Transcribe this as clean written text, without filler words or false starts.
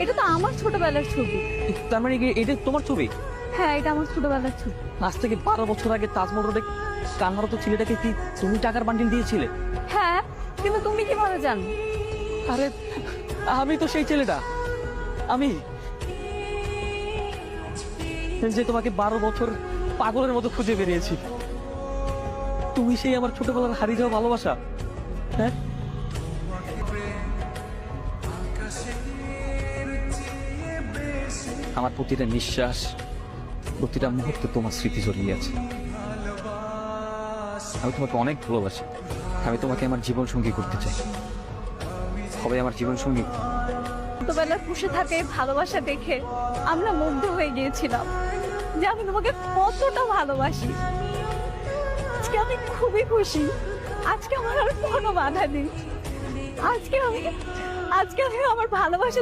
এটা তো আমার ছোটবেলার ছবি। তার মানে এটা তোমার ছবি? হ্যাঁ, এটা আমার ছোটবেলার ছবি। আজ থেকে 12 বছর আগে তাজমহল রোডে কান্নারত ছেলেটাকে কি তুমি টাকার বান্ডিল দিয়েছিলে? হ্যাঁ, কিন্তু তুমি কিভাবে জানো? আরে আমি তো সেই ছেলেটা। আমি যে তোমাকে 12 বছর পাগলের মতো খুঁজে বেরিয়েছি। তুমি সেই আমার ছোটবেলার হারিয়ে যাওয়া ভালোবাসা। হ্যাঁ, আমার প্রতিটা নিঃশ্বাস, প্রতিটা মুহূর্তে তোমার স্মৃতি জড়িয়ে আছে। আমি তোমাকে অনেক ভালোবাসি। আমি তোমাকে আমার জীবন সঙ্গী করতে চাই। সবাই আমার জীবন সঙ্গী। ছোটবেলায় বসে থাকে ভালোবাসা দেখে আমরা মুগ্ধ হয়ে গিয়েছিলাম যে আমি তোমাকে কতটা ভালোবাসি। আজকে আমি খুবই খুশি। আজকে আমার আর কোনো বাধা নেই। আজকে আমি আমার ভালোবাসা